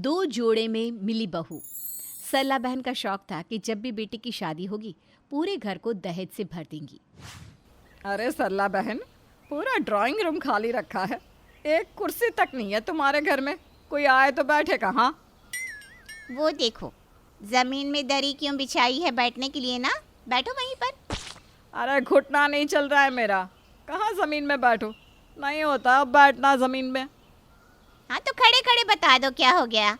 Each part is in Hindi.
दो जोड़े में मिली बहू। सरला बहन का शौक था कि जब भी बेटी की शादी होगी पूरे घर को दहेज से भर देंगी। अरे सरला बहन, पूरा ड्राइंग रूम खाली रखा है, एक कुर्सी तक नहीं है तुम्हारे घर में। कोई आए तो बैठे कहाँ? वो देखो, जमीन में दरी क्यों बिछाई है बैठने के लिए ना, बैठो वहीं पर। अरे घुटना नहीं चल रहा है मेरा, कहाँ ज़मीन में बैठो, नहीं होता अब बैठना ज़मीन में। हाँ तो खड़े खड़े बता दो क्या हो गया।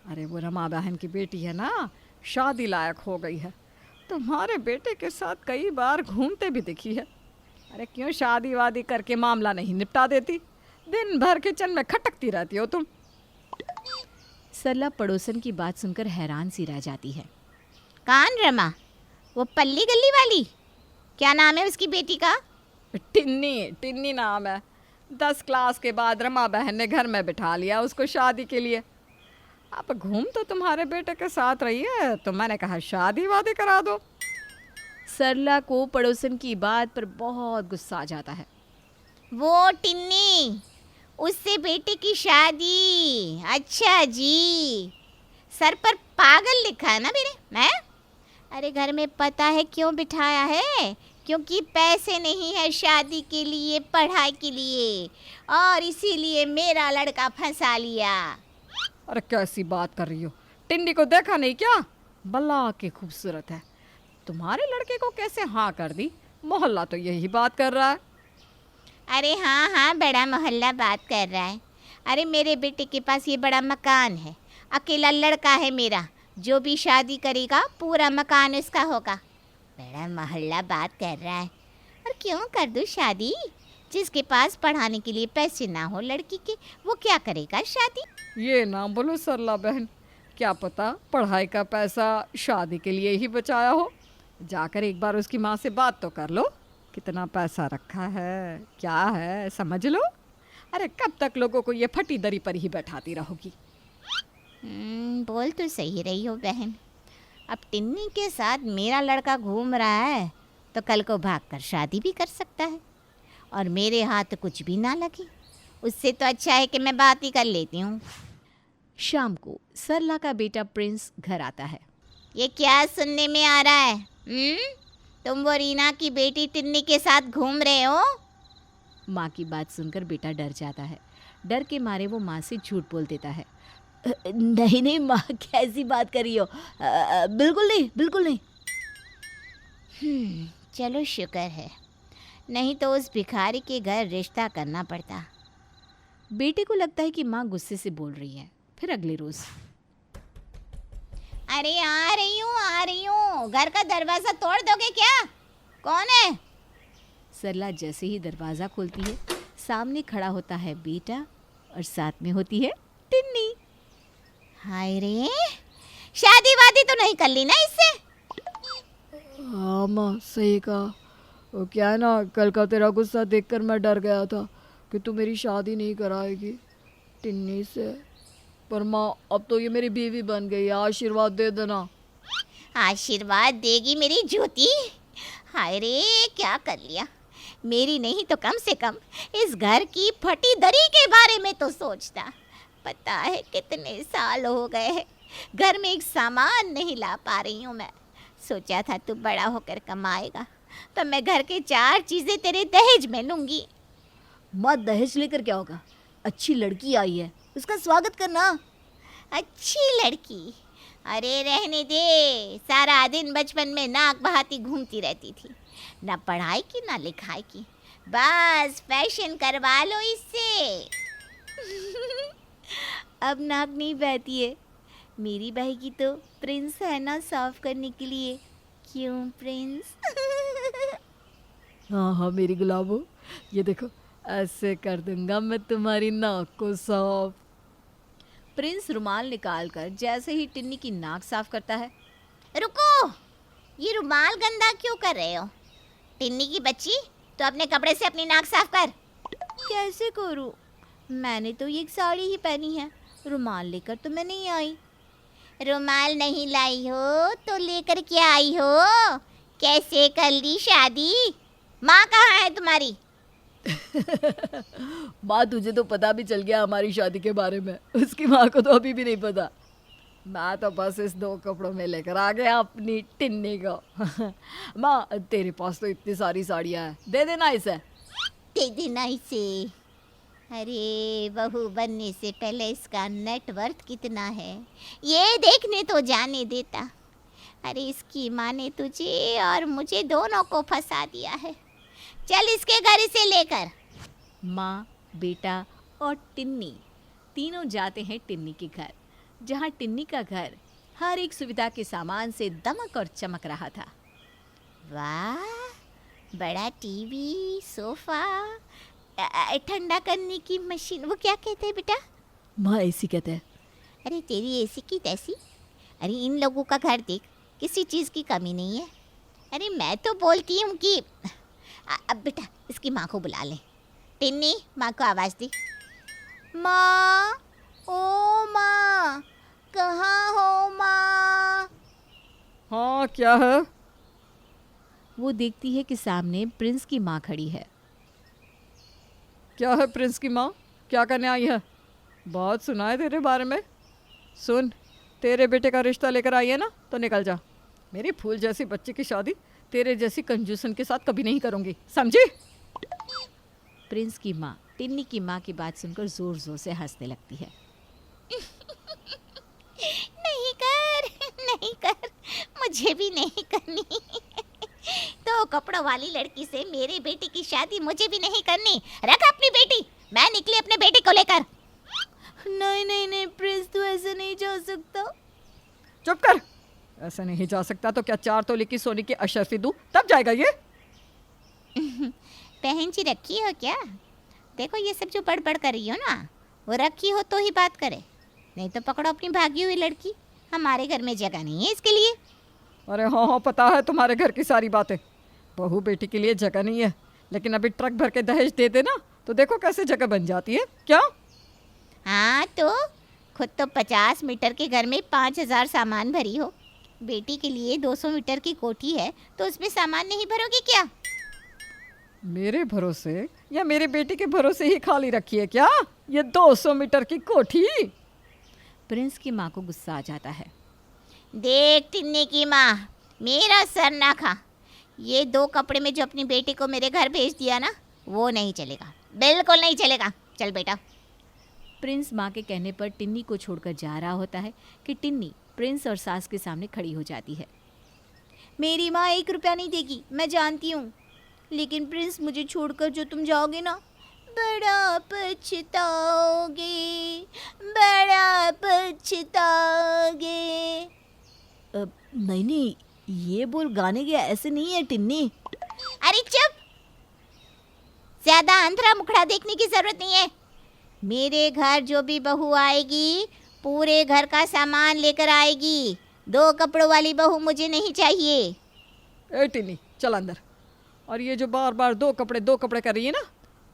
अरे वो रमा बहन की बेटी है ना, शादी लायक हो गई है, तुम्हारे बेटे के साथ कई बार घूमते भी दिखी है। अरे क्यों शादी वादी करके मामला नहीं निपटा देती? दिन भर किचन में खटकती रहती हो तुम। सरला पड़ोसन की बात सुनकर हैरान सी रह जाती है। कान रमा, वो पल्ली गली वाली, क्या नाम है उसकी बेटी का? टिन्नी, टिन्नी नाम है। 10 क्लास के बाद रमा बहन ने घर में बिठा लिया उसको शादी के लिए। अब घूम तो तुम्हारे बेटे के साथ रही है, तो मैंने कहा शादी वादी करा दो। सरला को पड़ोसन की बात पर बहुत गुस्सा आ जाता है। वो टिन्नी, उससे बेटी की शादी? अच्छा जी, सर पर पागल लिखा है ना मेरे मैं। अरे घर में पता है क्यों बिठाया है? क्योंकि पैसे नहीं है शादी के लिए, पढ़ाई के लिए, और इसीलिए मेरा लड़का फंसा लिया। अरे कैसी बात कर रही हो? टिंडी को देखा नहीं क्या? बल्ला के खूबसूरत है, तुम्हारे लड़के को कैसे हाँ कर दी? मोहल्ला तो यही बात कर रहा है। अरे हाँ हाँ, बड़ा मोहल्ला बात कर रहा है। अरे मेरे बेटे के पास ये बड़ा मकान है, अकेला लड़का है मेरा, जो भी शादी करेगा पूरा मकान उसका होगा। बड़ा मोहल्ला बात कर रहा है। और क्यों कर दूँ शादी? जिसके पास पढ़ाने के लिए पैसे ना हो लड़की के, वो क्या करेगा शादी? ये ना बोलो सरला बहन, क्या पता पढ़ाई का पैसा शादी के लिए ही बचाया हो। जाकर एक बार उसकी माँ से बात तो कर लो, कितना पैसा रखा है, क्या है, समझ लो। अरे कब तक लोगों को ये फटी दरी पर ही बैठाती रहोगी? बोल तो सही रही हो बहन। अब टिन्नी के साथ मेरा लड़का घूम रहा है तो कल को भागकर शादी भी कर सकता है, और मेरे हाथ कुछ भी ना लगे। उससे तो अच्छा है कि मैं बात ही कर लेती हूँ। शाम को सरला का बेटा प्रिंस घर आता है। ये क्या सुनने में आ रहा है? तुम वो रीना की बेटी टिन्नी के साथ घूम रहे हो? माँ की बात सुनकर बेटा डर जाता है। डर के मारे वो माँ से झूठ बोल देता है। नहीं नहीं माँ, कैसी बात कर रही हो? बिल्कुल नहीं, बिल्कुल नहीं। चलो शुक्र है, नहीं तो उस भिखारी के घर रिश्ता करना पड़ता। बेटे को लगता है कि माँ गुस्से से बोल रही है। फिर अगले रोज, अरे आ रही हूँ, घर का दरवाज़ा तोड़ दोगे क्या? कौन है? सरला जैसे ही दरवाज़ा खोलती है, सामने खड़ा होता है बेटा और साथ में होती है टिन्नी। हाय रे, शादी वादी तो नहीं कर ली ना इससे? हाँ माँ, सही कहा। वो क्या है ना, कल का तेरा गुस्सा देखकर मैं डर गया था कि तू मेरी शादी नहीं कराएगी टिन्नी से। पर माँ, अब तो ये मेरी बीवी बन गई है, आशीर्वाद दे देना। आशीर्वाद देगी मेरी ज्योति? हाय रे, क्या कर लिया। मेरी नहीं तो कम से कम इस घर की फटी दरी के बारे में तो सोचता। पता है कितने साल हो गए हैं घर में एक सामान नहीं ला पा रही हूँ मैं। सोचा था तू बड़ा होकर कमाएगा तो मैं घर के 4 चीज़ें तेरे दहेज में लूँगी। माँ, दहेज लेकर क्या होगा? अच्छी लड़की आई है, उसका स्वागत करना। अच्छी लड़की? अरे रहने दे, सारा दिन बचपन में नाक बहाती घूमती रहती थी, ना पढ़ाई की ना लिखाई की, बस फैशन करवा लो इससे। अब नाक नहीं बहती है, मेरी बहेगी तो प्रिंस है ना साफ करने के लिए। क्यों प्रिंस? हाँ हाँ मेरी गुलाबो, ये देखो ऐसे कर दूंगा मैं तुम्हारी नाक को साफ। प्रिंस रुमाल निकालकर जैसे ही टिन्नी की नाक साफ करता है। रुको, ये रुमाल गंदा क्यों कर रहे हो? टिन्नी की बच्ची, तो अपने कपड़े से अपनी नाक साफ कर। कैसे करूं? मैंने तो ये साड़ी ही पहनी है, रुमाल लेकर तो मैं नहीं आई। रुमाल नहीं लाई हो तो लेकर क्या आई हो? कैसे कर ली शादी? माँ कहाँ है तुम्हारी? माँ तुझे तो पता भी चल गया हमारी शादी के बारे में, उसकी माँ को तो अभी भी नहीं पता। मैं तो बस इस 2 कपड़ों में लेकर आ गया अपनी टिन्नी को। माँ तेरे पास तो इतनी सारी साड़ियाँ हैं, दे देना इसे। दे देना इसे। अरे बहू बनने से पहले इसका नेटवर्थ कितना है ये देखने तो जाने देता। अरे इसकी माँ ने तुझे और मुझे दोनों को फंसा दिया है। चल इसके घर इसे लेकर। माँ, बेटा और टिन्नी तीनों जाते हैं टिन्नी के घर, जहाँ टिन्नी का घर हर एक सुविधा के सामान से दमक और चमक रहा था। वाह, बड़ा टीवी, सोफा, ठंडा करने की मशीन, वो क्या कहते हैं बेटा? माँ एसी कहते हैं। अरे तेरी ऐसी की तैसी। अरे इन लोगों का घर देख, किसी चीज़ की कमी नहीं है। अरे मैं तो बोलती हूँ कि अब बेटा इसकी माँ को बुला ले। टिन्नी, माँ को आवाज़ दे। माँ, ओ माँ, कहाँ हो माँ? हाँ क्या है? वो देखती है कि सामने प्रिंस की माँ खड़ी है। क्या है प्रिंस की माँ, क्या करने आई है? बहुत सुना है तेरे बारे में। सुन, तेरे बेटे का रिश्ता लेकर आई है ना, तो निकल जा। मेरी फूल जैसी बच्ची की शादी तेरे जैसी कंजूसन के साथ कभी नहीं करूँगी, समझी? प्रिंस की माँ टिन्नी की माँ की बात सुनकर जोर जोर से हंसने लगती है। नहीं कर, नहीं कर, मुझे भी नहीं करनी। तो कपड़ों वाली लड़की से मेरे बेटे की शादी मुझे भी नहीं करनी। रख अपनी बेटी, मैं निकली अपने बेटे को लेकर। नहीं नहीं नहीं प्रिंस, तू ऐसे नहीं जा सकता। चुप कर। ऐसा नहीं जा सकता तो क्या 4 तोले की सोने की अशर्फी दूँ तब जाएगा ये? बहन जी रखी हो क्या? देखो ये सब जो बड़बड़ कर रही हो ना, वो रखी हो तो ही बात करे, नहीं तो पकड़ो अपनी भागी हुई लड़की। हमारे घर में जगह नहीं है इसके लिए। अरे हाँ हाँ, पता है तुम्हारे घर की सारी बातें। बहू बेटी के लिए जगह नहीं है, लेकिन अभी ट्रक भर के दहेज दे देना तो देखो कैसे जगह बन जाती है। क्या? हाँ तो खुद तो 50 मीटर के घर में 5000 सामान भरी हो। बेटी के लिए 200 मीटर की कोठी है तो उसमें सामान नहीं भरोगे क्या? मेरे भरोसे या मेरे बेटे के भरोसे ही खाली रखी है क्या ये 200 मीटर की कोठी? प्रिंस की माँ को गुस्सा आ जाता है। देख टिन्नी की माँ, मेरा सर ना खा। ये 2 कपड़े में जो अपनी बेटी को मेरे घर भेज दिया ना, वो नहीं चलेगा, बिल्कुल नहीं चलेगा। चल बेटा। प्रिंस माँ के कहने पर टिन्नी को छोड़कर जा रहा होता है कि टिन्नी प्रिंस और सास के सामने खड़ी हो जाती है। मेरी माँ 1 रुपया नहीं देगी, मैं जानती हूँ, लेकिन प्रिंस मुझे छोड़कर जो तुम जाओगे ना, बड़ा पछताओगे, बड़ा पछताओगे। नहीं नहीं, ये बोल गाने के ऐसे नहीं है टिन्नी। अरे चुप, ज्यादा अंतरा मुखड़ा देखने की जरूरत नहीं है। मेरे घर जो भी बहू आएगी पूरे घर का सामान लेकर आएगी। 2 कपड़ों वाली बहू मुझे नहीं चाहिए। ए टिनी चल अंदर। और ये जो बार बार 2 कपड़े कर रही है ना,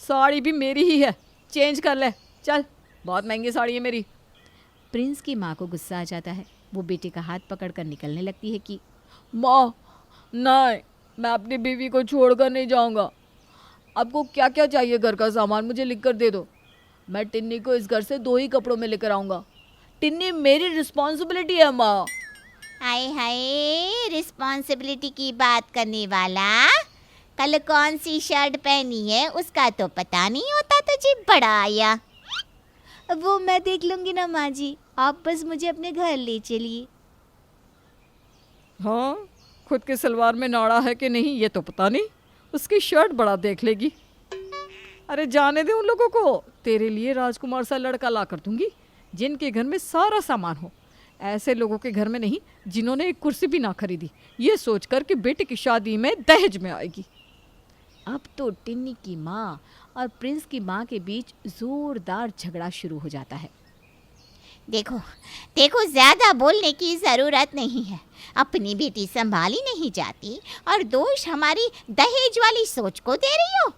साड़ी भी मेरी ही है, चेंज कर ले चल, बहुत महंगी साड़ी है मेरी। प्रिंस की माँ को गुस्सा आ जाता है। वो बेटे का हाथ पकड़कर निकलने लगती है कि माँ नहीं, मैं अपनी बीवी को छोड़कर नहीं जाऊंगा। आपको क्या क्या चाहिए घर का सामान मुझे लिख कर दे दो, मैं टिन्नी को इस घर से 2 ही कपड़ों में लेकर आऊंगा। टिन्नी मेरी रिस्पॉन्सिबिलिटी है माँ। हाय हाय, रिस्पॉन्सिबिलिटी की बात करने वाला, कल कौन सी शर्ट पहनी है उसका तो पता नहीं होता तुझे, बड़ा आया। वो मैं देख लूँगी ना माँ जी, आप बस मुझे अपने घर ले चलिए। हाँ, खुद के सलवार में नाड़ा है कि नहीं ये तो पता नहीं, उसकी शर्ट बड़ा देख लेगी। अरे जाने दे उन लोगों को, तेरे लिए राजकुमार सा लड़का ला कर दूंगी जिनके घर में सारा सामान हो। ऐसे लोगों के घर में नहीं जिन्होंने एक कुर्सी भी ना खरीदी, ये सोचकर कि बेटे की शादी में दहेज में आएगी। अब तो टिन्नी की माँ और प्रिंस की माँ के बीच जोरदार झगड़ा शुरू हो जाता है। देखो देखो, ज्यादा बोलने की जरूरत नहीं है। अपनी बेटी संभाली नहीं जाती और दोष हमारी दहेज वाली सोच को दे रही हो।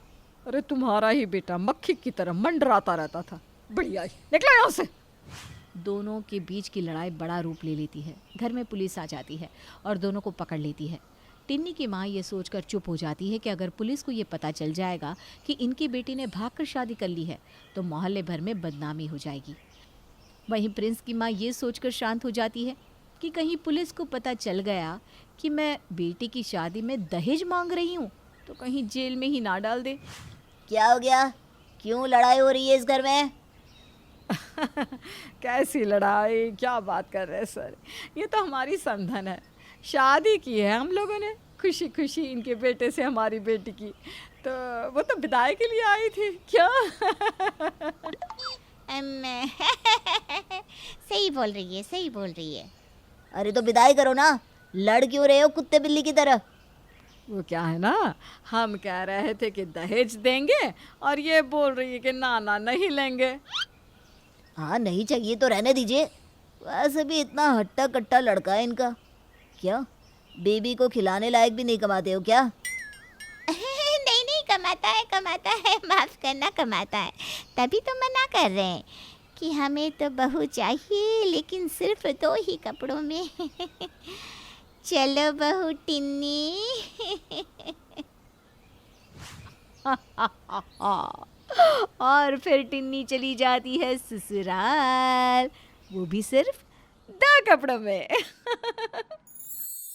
अरे तुम्हारा ही बेटा मक्खी की तरह मंडराता रहता था, बढ़िया ही निकला यहाँ से। दोनों के बीच की लड़ाई बड़ा रूप ले लेती है। घर में पुलिस आ जाती है और दोनों को पकड़ लेती है। टिन्नी की माँ ये सोचकर चुप हो जाती है कि अगर पुलिस को ये पता चल जाएगा कि इनकी बेटी ने भागकर शादी कर ली है तो मोहल्ले भर में बदनामी हो जाएगी। वहीं प्रिंस की माँ ये सोचकर शांत हो जाती है कि कहीं पुलिस को पता चल गया कि मैं बेटी की शादी में दहेज मांग रही हूँ तो कहीं जेल में ही ना डाल दे। क्या हो गया? क्यों लड़ाई हो रही है इस घर में? कैसी लड़ाई, क्या बात कर रहे हैं सर? ये तो हमारी समधन है, शादी की है हम लोगों ने खुशी खुशी इनके बेटे से हमारी बेटी की, तो वो तो विदाई के लिए आई थी क्या? सही बोल रही है, सही बोल रही है। अरे तो विदाई करो ना, लड़ क्यों रहे हो कुत्ते बिल्ली की तरह? वो क्या है ना, हम कह रहे थे कि दहेज देंगे और ये बोल रही है कि ना ना नहीं लेंगे। हाँ, नहीं चाहिए तो रहने दीजिए। वैसे भी इतना हट्टा कट्टा लड़का है इनका। क्या बेबी को खिलाने लायक भी नहीं कमाते हो क्या? नहीं नहीं, कमाता है, माफ करना, कमाता है। तभी तो मना कर रहे हैं कि हमें तो बहू चाहिए, लेकिन सिर्फ 2 ही कपड़ों में। चलो बहू टिन्नी। और फिर टिन्नी चली जाती है ससुराल, वो भी सिर्फ 2 कपड़ों में।